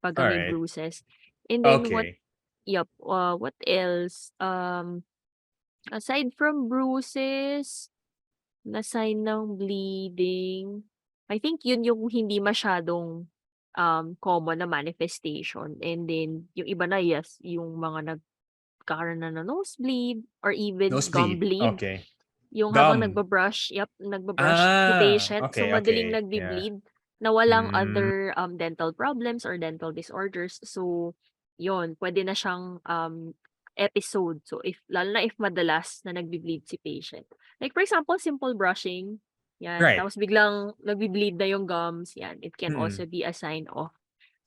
Pagka All may right. bruises. And then Okay. what else? Aside from bruises na sign ng bleeding, I think yun yung hindi masyadong, common na manifestation and then yung iba na yes, yung mga nagkakaroon na ng nosebleed or even gum Nosebleed. bleed. Okay. Yung habang Gum. nagba-brush si patient, so Okay, madaling okay. Yeah. nagbi-bleed na walang Mm, other, dental problems or dental disorders. So, yun, puwede na siyang, episode. So, if lalo na if madalas na nagbi-bleed si patient. Like for example, simple brushing, 'yan, right. tapos biglang nagbi-bleed na yung gums, 'yan. It can also Mm, be a sign of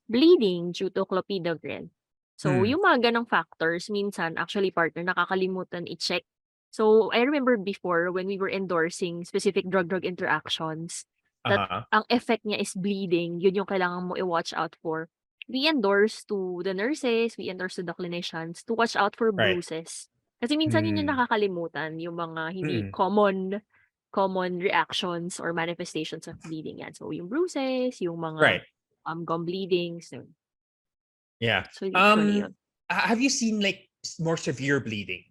bleeding due to clopidogrel. So, mm. yung mga gano'ng factors minsan actually partner nakakalimutan i-check. So, I remember before when we were endorsing specific drug-drug interactions that Uh-huh. ang effect niya is bleeding, yun yung kailangan mo i-watch out for. We endorse to the nurses, we endorse to the clinicians to watch out for Right. bruises. Kasi minsan yun yung Mm, nakakalimutan, yung mga hindi mm. common reactions or manifestations of bleeding yan. So, yung bruises, yung mga Right. gum bleeding. So Yeah. usually yun. Have you seen like more severe bleeding?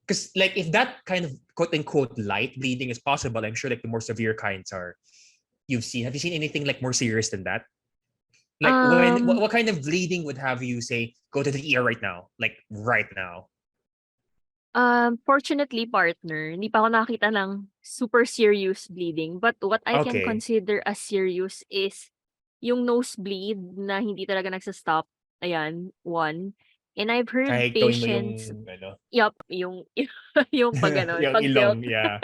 Because like if that kind of quote unquote light bleeding is possible, I'm sure like the more severe kinds are you've seen. Have you seen anything like more serious than that? Like when Um, what kind of bleeding would have you say go to the ER right now? Like right now. Fortunately, partner, hindi pa ako nakakita ng super serious bleeding. But what I can Okay. consider as serious is yung nosebleed na hindi talaga nagsa-stop. Ayan, one. And I've heard Kahit gawin mo patients, yung ano, yup, yung yung pag gano'n, yung pag ilong, tilt. yeah.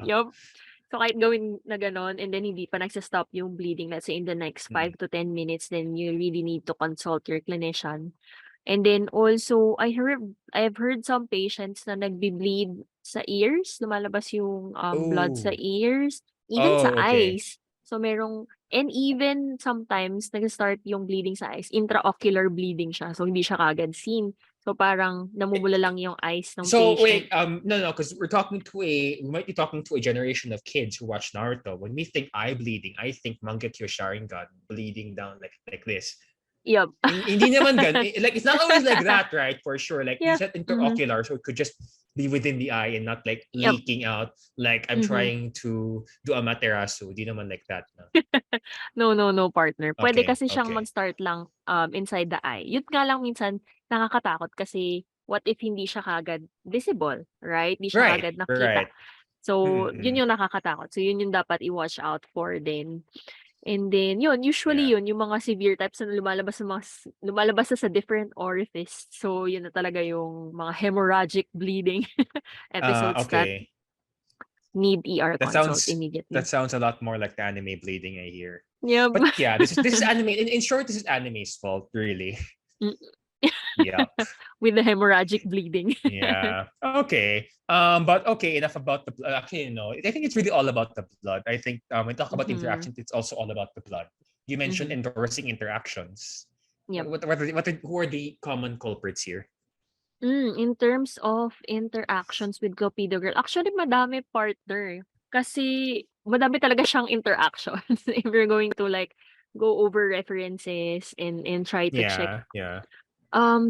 Yup. So kahit gawin na gano'n and then hindi pa nagsa-stop yung bleeding, let's say in the next Mm. 5 to 10 minutes, then you really need to consult your clinician. And then also, I've heard some patients na nagbi-bleed sa ears, lumalabas yung, blood sa Oh. ears, even sa Oh, okay. eyes. So and even sometimes nag-start yung bleeding sa eyes, intraocular bleeding siya. So hindi siya kaagad seen. So parang namumula lang yung eyes ng So patient. wait, no, because we might be talking to a generation of kids who watch Naruto. When we think eye bleeding, I think Mangekyo Sharingan bleeding down like this. Yup. Hindi naman like it's not always like that, right? For sure. Like you Yeah. said Mhm. interocular, so it could just be within the eye and not like Yup. leaking out like I'm Mhm. trying to do a materasu. Di naman like that. No? No, no, no, partner. Puwede Okay, kasi siyang okay. mag-start lang, inside the eye. Yun nga lang minsan nakakatakot kasi what if hindi siya kaagad visible, right? Hindi siya Right, kaagad nakita. right. So, yun Mm-mm. yung nakakatakot. So, yun yung dapat i-watch out for din. And then yun, usually Yeah. yun, yung mga severe types na lumalabas na sa different orifice. So, yun na talaga yung mga hemorrhagic bleeding episodes that Okay. need ER That consult sounds that immediately. sounds a lot more like the anime bleeding I hear. Yep. But yeah, this is anime. In short, this is anime's fault, really. Mm. Yep. With the hemorrhagic bleeding. Yeah. Okay. But okay, enough about the blood. Actually, no. I think it's really all about the blood. I think when we talk about Mhm. interactions, it's also all about the blood. You mentioned Mhm. endorsing interactions. Yep. Who are the common culprits here? In terms of interactions with Clopidogrel, actually madami, partner. Kasi madami talaga siyang interactions if you're going to like go over references and try to check. Yeah, yeah.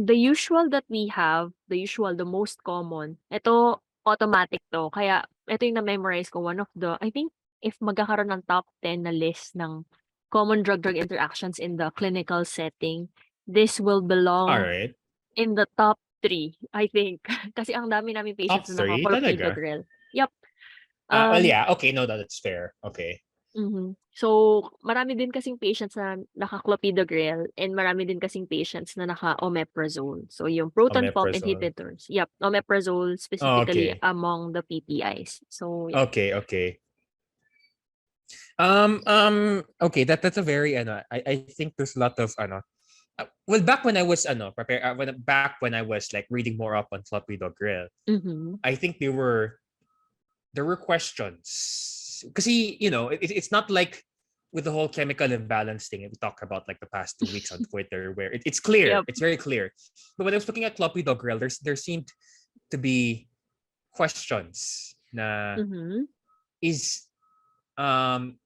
The usual that we have, the most common, ito automatic 'to. Kaya ito yung na-memorize ko, one of the I think if magkakaroon ng top 10 na list ng common drug-drug interactions in the clinical setting, this will All belong right. in the top 3, I think. Kasi ang dami naming Top patients na three, talaga. naka-clopidogrel. Yup. Well, Um, yeah. Okay, no, that's fair. Okay. So, marami din kasing patients na naka-clopidogrel and marami din kasing patients na naka-omeprazole. So, yung proton pump Omeprazole. inhibitors. Yup, omeprazole Oh, specifically okay. among the PPIs. So, yeah. Okay, okay. Okay, that's a very I think there's a lot of well back when I was back when I was like reading more up on floppy dog grill, Mhm. I think there were questions because it's not like with the whole chemical imbalance thing we talked about like the past 2 weeks on Twitter where it's clear, Yup. it's very clear. But when I was looking at floppy dog grill, there seemed to be questions na Mhm. is um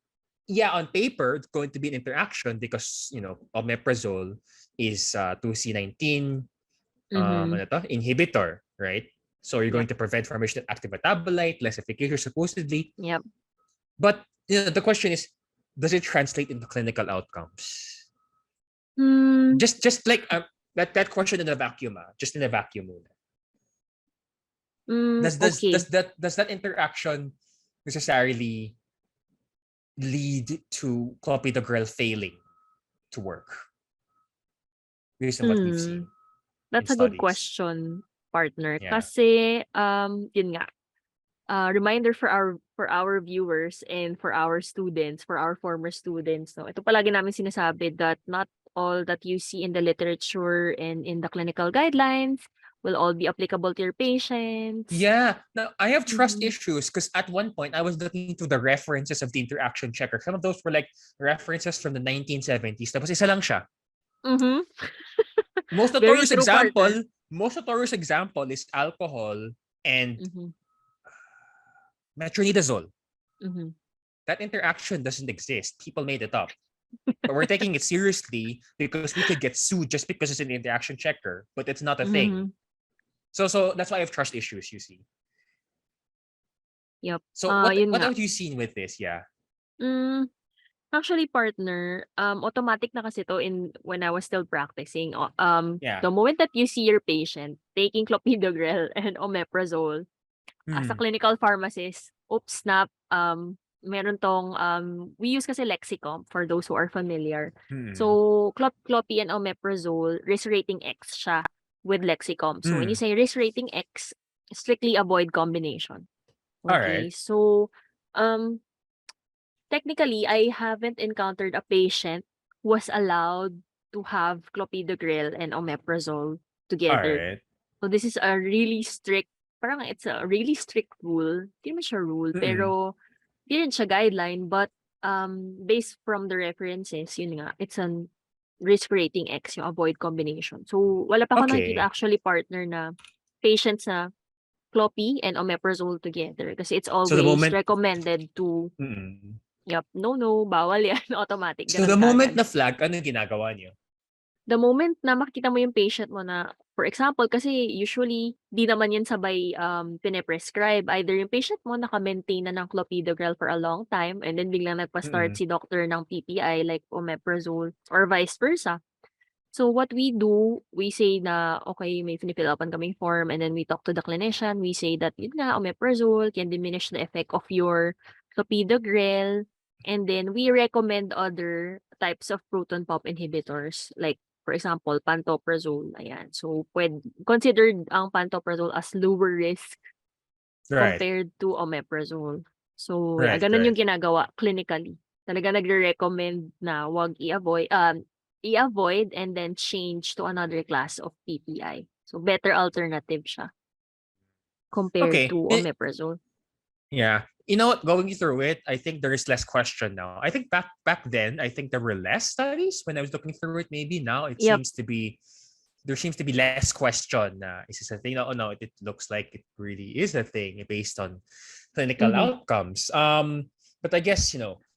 yeah, on paper, it's going to be an interaction because, omeprazole is 2C19 Mhm. inhibitor, right? So you're going Yup. to prevent formation of active metabolite, less efficacious supposedly. Yup. But the question is, does it translate into clinical outcomes? Hmm. Just like that question in a vacuum, just in a vacuum. Okay. Does that interaction necessarily lead to clopidogrel failing to work based on what we've Hmm. seen in That's a good studies? question, partner. Yeah. Kasi, yun nga, reminder for our viewers and for our students, for our former students, no. Ito palagi namin sinasabi that not all that you see in the literature and in the clinical guidelines will all be applicable to your patients. Yeah. Now, I have trust Mhm. issues because at one point I was looking into the references of the interaction checker. Some of those were like references from the 1970s. Tapos isa lang siya. Mhm. Most Very notorious true, partner. example, most notorious example is alcohol and Mhm. metronidazole. Mhm. That interaction doesn't exist. People made it up. But we're taking it seriously because we could get sued just because it's an interaction checker, but it's not a thing. Mhm. So that's why I have trust issues, you see. Yep. So what Yun what nga. have you seen with this? Yeah. Hmm, actually partner, automatic na kasi 'to when I was still practicing. Yeah. The moment that you see your patient taking Clopidogrel and Omeprazole, as a Hmm. clinical pharmacist, oops, snap, meron 'tong, we use kasi Lexicomp for those who are familiar. Hmm. So, Clopi and Omeprazole, risk rating X siya with Lexicomp. So, when you Hmm. say risk rating X, strictly avoid combination. All right. Okay, so, um, technically, I haven't encountered a patient who was allowed to have Clopidogrel and Omeprazole All together. right. So this is a really strict, parang it's a really strict rule. Hindi naman siya rule, Mm. pero hindi rin siya guideline, but based from the references, yun nga, it's an risk rating X, yung avoid combination. So wala pa ako nakikita Okay. actually partner na patients na Clopi and Omeprazole together kasi it's So the always moment recommended to, mm. yep, no, bawal yan, automatic, So the ganun moment kagad. na flag, ano ginagawa niyo? The moment na makikita mo yung patient mo na, for example, kasi usually di naman yan sabay pine-prescribe. Either yung patient mo naka-maintain na ng Clopidogrel for a long time and then biglang nagpa-start Mm. si doctor ng PPI like Omeprazole or vice versa. So what we do, we say na, okay, may finifill-upan kaming form and then we talk to the clinician. We say that, yun nga, Omeprazole can diminish the effect of your Clopidogrel. And then we recommend other types of proton pump inhibitors like, for example, pantoprazole. Ayan. So, considered ang pantoprazole as lower risk Right. compared to Omeprazole. So, yeah, Right, ganun right. yung ginagawa clinically. Talaga nagre-recommend na wag i-avoid and then change to another class of PPI. So, better alternative siya compared to Okay. Omeprazole. Yeah. You know what? Going through it, I think there is less question now. I think back then, I think there were less studies when I was looking through it. Maybe now Yep. there seems to be less question. Is this a thing? No, no, it looks like it really is a thing based on clinical Mm-hmm. outcomes. But I guess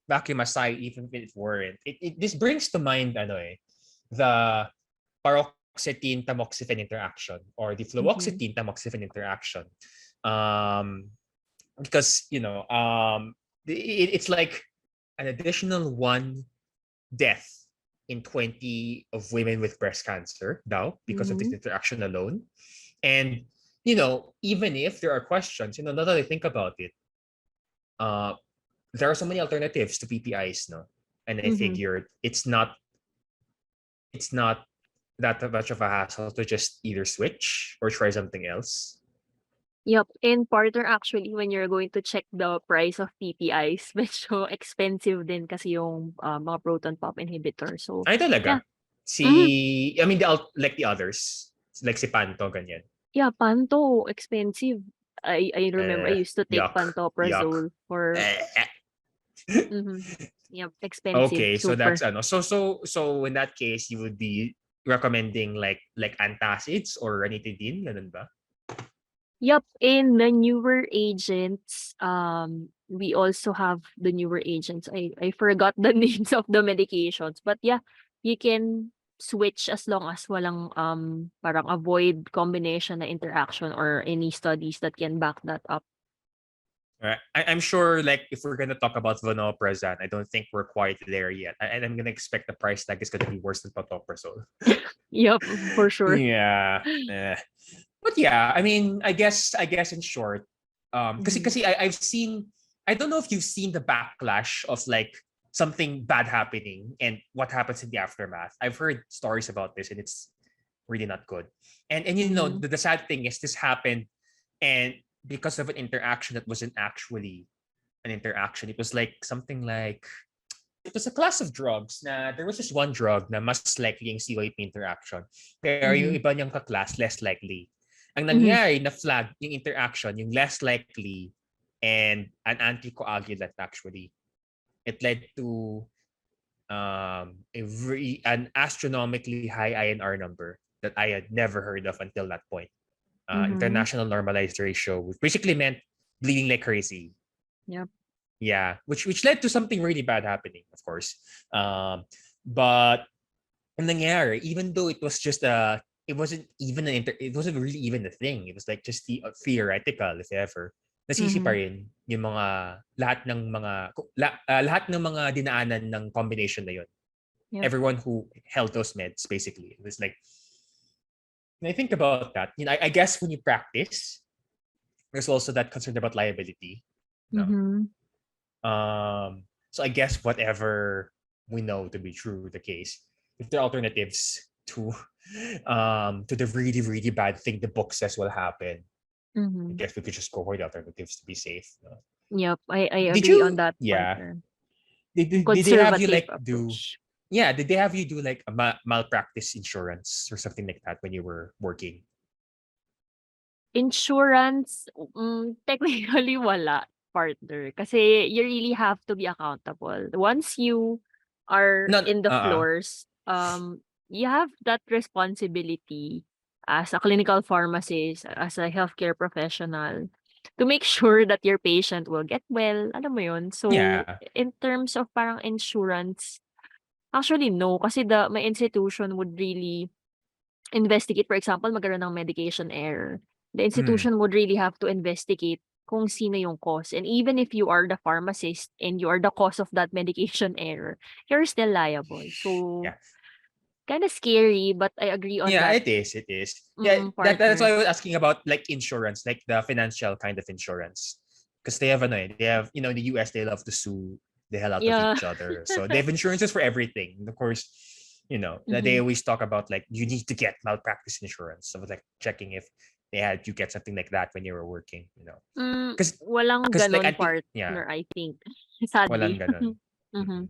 vacuum aside, even if it weren't, this brings to mind the paroxetine tamoxifen interaction or the Mm-hmm. fluoxetine tamoxifen interaction. Um, because it's like an additional one death in 20 of women with breast cancer now because of this Mm-hmm. interaction alone. And even if there are questions, now that I think about it, uh there are so many alternatives to PPIs, no? And I Mm-hmm. figured it's not that much of a hassle to just either switch or try something else. Yep, and partner actually when you're going to check the price of PPIs, medyo expensive din kasi yung mga proton pump inhibitor. So, Ay yeah. talaga. Mhm. I mean, like the others. Like si Panto, ganyan. Yeah, Panto, expensive. I remember I used to take Yuck. Yuck. pantoprazole for Eh. mhm. Yep, expensive, Okay, so that's super. so in that case, you would be recommending like antacids or ranitidine, ganun ba? Yep, in the newer agents, we also have the newer agents. I forgot the names of the medications, but yeah, you can switch as long as walang parang avoid combination na interaction or any studies that can back that up. Right. I'm sure like if we're gonna talk about vonoprazan, I don't think we're quite there yet. And I'm gonna expect the price tag is gonna be worse than pantoprazole. Yep, for sure. Yeah. But yeah, I mean, I guess in short, because Mhm. I've seen, I don't know if you've seen the backlash of like something bad happening and what happens in the aftermath. I've heard stories about this and it's really not good. And Mhm. the sad thing is this happened and because of an interaction that wasn't actually an interaction, it was like something like it was a class of drugs na there was just one drug na mas likely yung CYP interaction. Pero yung Mhm. iba niyang kaklas, less likely. Ang Mhm. nangyari na flag yung interaction, yung less likely and an anticoagulant actually. It led to an astronomically high INR number that I had never heard of until that point. Mhm. International normalized ratio, which basically meant bleeding like crazy. Yep. Yeah, which led to something really bad happening, of course. But ang nangyari, even though it was just it wasn't even it wasn't really even a thing. It was like just the theoretical, if ever. Nasisi pa Mhm. rin yung mga lahat ng mga dinaanan ng combination na yun. Yep. Everyone who held those meds, basically, it was like, when I think about that, I guess when you practice, there's also that concern about liability. No. Mhm. So I guess whatever we know to be true the case, if there are alternatives to the really really bad thing the book says will happen, I Mhm. guess we could just go for the alternatives to be safe. No? Yep, I Did agree on you? that, Yeah. partner. Did they have you Conservative like do? approach. Yeah. Did they have you do like a malpractice insurance or something like that when you were working? Insurance, technically wala, partner. Kasi you really have to be accountable. Once you are Not. in the floors, you have that responsibility as a clinical pharmacist, as a healthcare professional, to make sure that your patient will get well. Alam mo yun? So, Yeah. in terms of parang insurance, actually no. Kasi my institution would really investigate, for example, magkaroon ng medication error. The Mm. institution would really have to investigate kung sino yung cause. And even if you are the pharmacist and you are the cause of that medication error, you're still liable. So, Yeah. kind of scary, but I agree on Yeah, that, it is. It is. Yeah, that's why partner. I was asking about like insurance, like the financial kind of insurance. Because they have they have, in the US, they love to sue the hell out of Yeah. each other. So they have insurances for everything. And of course, they Mhm. always talk about like you need to get malpractice insurance. So like checking if they had you get something like that when you were working, Because Walang like ganon, yeah, partner, I think. walang Sadly. ganon. Mhm. Mm-mm.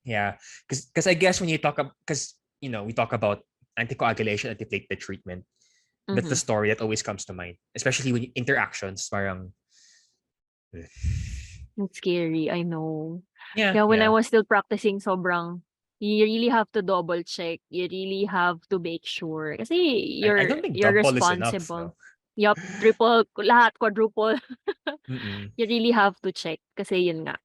Yeah, because I guess when you talk about, because we talk about anticoagulation, antiplatelet treatment, that's the Mhm. story that always comes to mind, especially when interactions, parang, eh. It's scary, I know. Yeah, Yeah, when I yeah. was still practicing, sobrang you really have to double check. You really have to make sure. Kasi I you're don't think you're double is enough, responsible. no? Yup, triple, lahat, quadruple. Mm-mm. You really have to check. Kasi yun nga,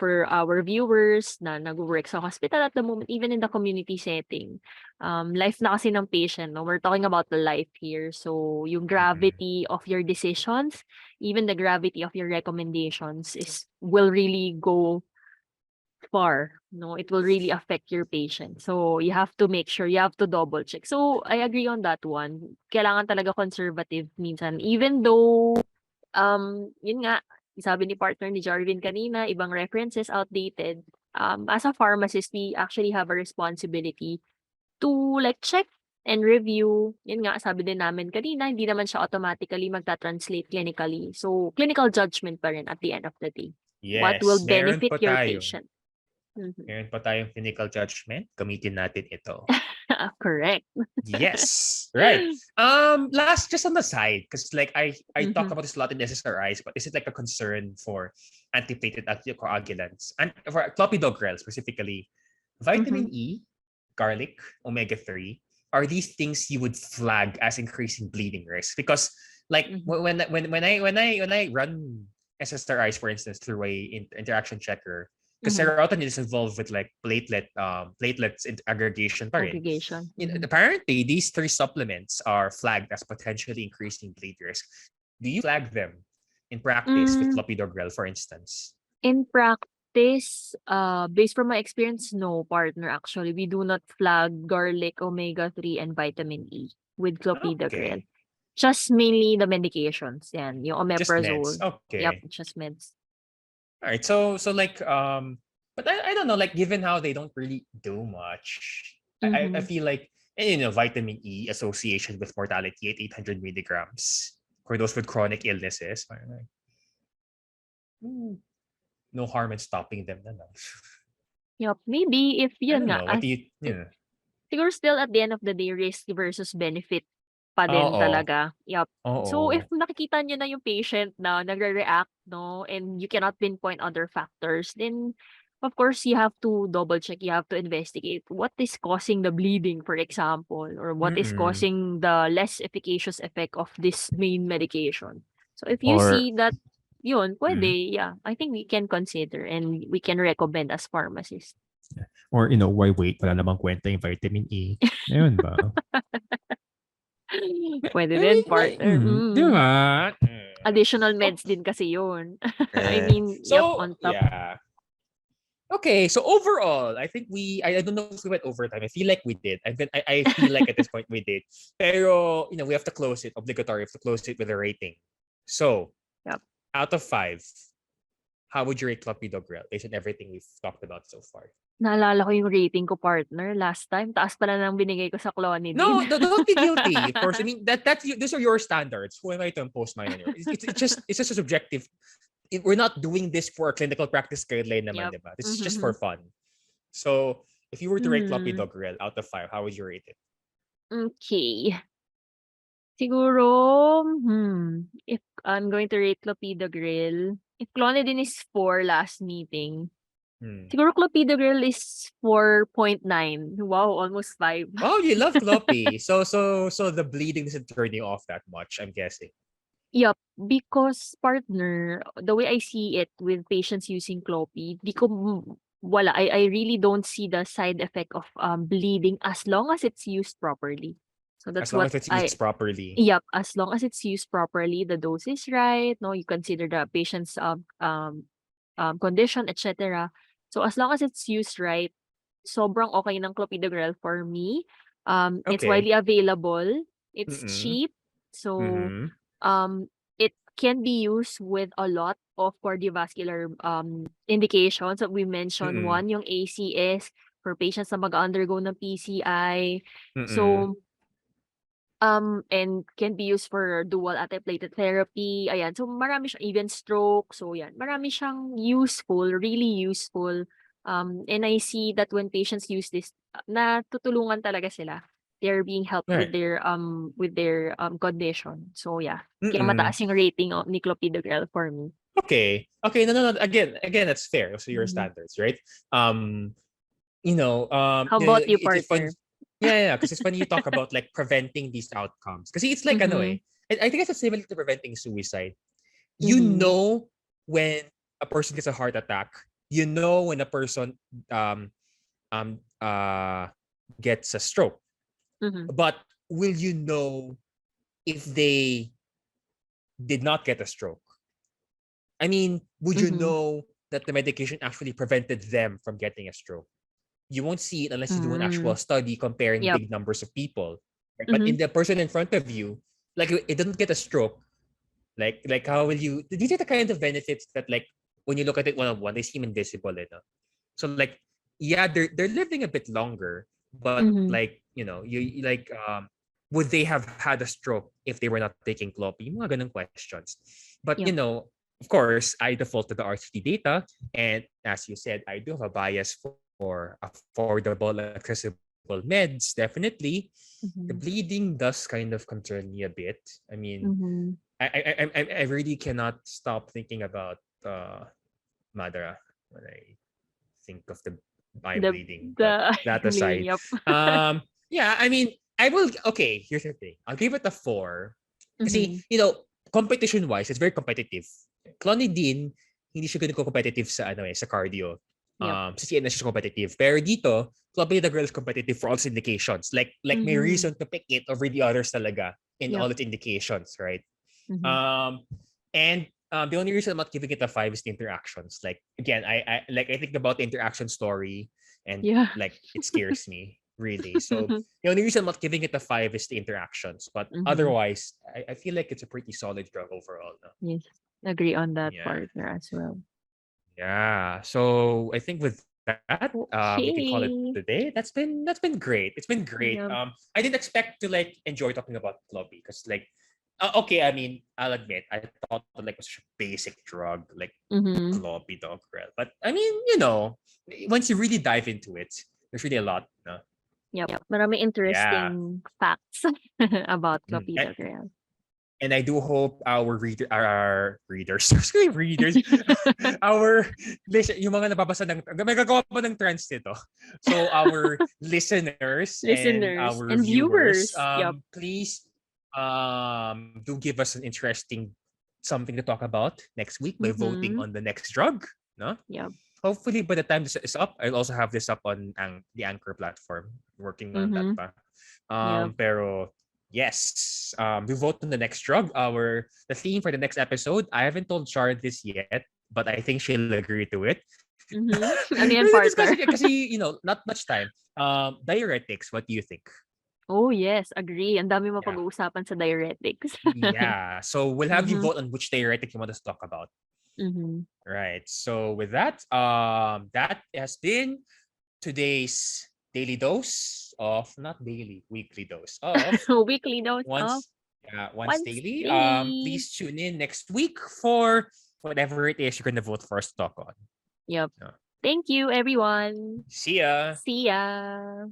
for our viewers na nag-work sa hospital at the moment, even in the community setting, life na kasi ng patient, no? We're talking about the life here. So, yung Mm-mm. gravity of your decisions, even the gravity of your recommendations will really go far, no? It will really affect your patient. So, you have to make sure, you have to double check. So, I agree on that one. Kailangan talaga conservative minsan. Even though, yun nga, sabi ni partner ni Jarvin kanina, ibang references outdated. As a pharmacist, we actually have a responsibility to like check and review. Yun nga, sabi din namin kanina, hindi naman siya automatically magta-translate clinically. So, clinical judgment pa rin at the end of the day. What will Yes, benefit your patient. Mhm. meron pa tayong clinical judgment. Gamitin natin ito. Correct. Yes, right. Last, just on the side, because like I talk Mhm. about this a lot in SSRIs, but is it like a concern for antiplatelet anticoagulants and for clopidogrel specifically? Vitamin Mhm. E, garlic, omega-3, are these things you would flag as increasing bleeding risk? Because like Mhm. when I run SSRIs, for instance, through a interaction checker, because Mhm. serotonin is involved with like platelets aggregation pa rin. Aggregation. Mhm. Apparently these three supplements are flagged as potentially increasing bleed risk. Do you flag them in practice with Mm, clopidogrel, for instance? in practice, based from my experience, no, partner, actually. We do not flag garlic, omega-3, and vitamin E with clopidogrel. Okay, Just mainly the medications, yan, yung just meds. omeprazole. Yep, Okay, just meds. all right. So like but I don't know. Like given how they don't really do much, I Mhm. feel like, and vitamin E association with mortality at 800 milligrams for those with chronic illnesses. Parang like, hmm, no harm in stopping them. No. Yep, maybe if I yun don't nga, know. What do you? si Yeah. siguro still at the end of the day, risk versus benefit pa din Oo. talaga. Yep. So, if Oo. nakikita niyo na yung patient na nagre-react, no, and you cannot pinpoint other factors, then, of course, you have to double check, you have to investigate what is causing the bleeding, for example, or what is Mm-mm. causing the less efficacious effect of this main medication. So, if you Or see that, yun, pwede, Mm. yeah. I think we can consider and we can recommend as pharmacists. Or, why wait? Wala namang kwenta yung vitamin E. Ayun ba? Pwede I din, mean, partner. di ba? Additional Oh, meds din kasi yun. I eh. mean, yep, So, on top. yeah. Okay, so overall, I think I don't know if we went overtime. I feel like we did. I feel like at this point we did. Pero, we have to close it, obligatory, we have to close it with a rating. So, Yep. out of 5, how would you rate Clopidogrel based on everything we've talked about so far? Naalala ko yung rating ko, partner, last time. Taas pala ng binigay ko sa No, clonidine. don't be guilty. Of course, I mean those are your standards. Who am I to impose mine on you? It's just a subjective. We're not doing this for a clinical practice guideline naman, Yep. diba? This is just for fun. So, if you were to rate Mhm. Clopidogrel out of 5, how would you rate it? Okay. Siguro, if I'm going to rate Clopidogrel, if clonidine is 4 last meeting, Hmm. siguro Clopidogrel is 4.9. Wow, almost 5. Oh, you love Cloppy. So the bleeding doesn't turn you off that much, I'm guessing. Yup, because partner, the way I see it with patients using Clopid, di ko wala. I really don't see the side effect of bleeding as long as it's used properly. So that's As long what as it's I used properly. Yup, as long as it's used properly, the dose is right, no, you consider the patient's condition, etc. So as long as it's used right, sobrang okay ng Clopidogrel for me. It's Okay. widely available, it's Mm-mm. cheap, so Mm-hmm. it can be used with a lot of cardiovascular indications. So we mentioned Mm-mm. one, yung ACS for patients na mag-undergo ng PCI. Mm-mm. So and can be used for dual antiplatelet therapy. Ayan. So, marami siyang even stroke. So, yan. Marami siyang useful, really useful. And I see that when patients use this, natutulungan talaga sila. They're being helped Right. with their condition. So, yeah. Kaya Mm-mm. mataas yung rating ni Clopidogrel for me. Okay. Okay. No, no, no. Again, that's fair. Those are your Mhm. standards, right? Um, How about you, it's fun. partner? Yeah, because it's funny you talk about like preventing these outcomes. Because it's like ano Mhm. eh. I think it's similar to preventing suicide. You Mhm. know when a person gets a heart attack. You know when a person um um uh gets a stroke. Mhm. But will you know if they did not get a stroke? I mean, would you Mhm. know that the medication actually prevented them from getting a stroke? You won't see it unless you do an actual Mm. study comparing Yep. big numbers of people. Right? But in Mhm. the person in front of you, like it doesn't get a stroke. Like how will you? These are the kind of benefits that like when you look at it one on one, they seem invisible. So like yeah, they're living a bit longer, but Mhm. like you like would they have had a stroke if they were not taking Cloppy? Mga ganun questions. But Yep. of course, I default to the RCT data, and as you said, I do have a bias for affordable, accessible meds. Definitely, the Mhm. bleeding does kind of concern me a bit. I mean, Mhm. I really cannot stop thinking about Madara when I think of the eye The bleeding. But the that bleeding, aside, yep. yeah, I mean, I will. Okay, here's the thing. I'll give it a 4. Kasi, Mhm. competition wise, it's very competitive. Clonidine, hindi siya ganun competitive sa sa cardio. Yep. Sa CNS siya competitive. Pero dito, Clopidogrel is competitive for all its indications. Like may Mhm. reason to pick it over the others talaga in Yep. all its indications, right? Mhm. Um, and the only reason I'm not giving it a 5 is the interactions. Like again, I think about the interaction story, and Yeah. like it scares me really. So the only reason I'm not giving it a 5 is the interactions. But Mhm. otherwise, I feel like it's a pretty solid drug overall. No? Yes. Agree on that, Yeah, partner, as well. yeah. So I think with that, we can call it Okay. today. That's been great. It's been great. Yep. I didn't expect to like enjoy talking about Clubby because like okay, I mean, I'll admit, I thought that like was such a basic drug, like Mhm. Clopidogrel. But I mean, once you really dive into it, there's really a lot. No? Yep. Maraming Yeah. interesting facts about Mm. clopidogrel. And I do hope our readers, sorry, readers, our listen, yung mga nababasa may gagawa pa ng trans nito. So our listeners and Listeners our and viewers, viewers. Yep. please do give us an interesting something to talk about next week by voting Mhm. on the next drug. No? Yep. Hopefully by the time this is up, I'll also have this up on the Anchor platform. Working on that Mhm. pa. Yep. Pero yes, we vote on the next drug. The theme for the next episode. I haven't told Char this yet, but I think she'll agree to it. Mhm. We're Ano gonna yan, discuss it partner? kasi not much time. Diuretics. What do you think? Oh, yes, agree. Ang dami Yeah. mapag-uusapan sa diuretics. Yeah. So we'll have you Mhm. vote on which diuretic you want us to talk about. Mhm. Right. So with that, that has been today's daily dose of not daily, weekly dose of Weekly dose of once once daily. daily. Please tune in next week for whatever it is you're gonna vote for us to talk on. Yep. Uh, Thank you, everyone. See ya. See ya.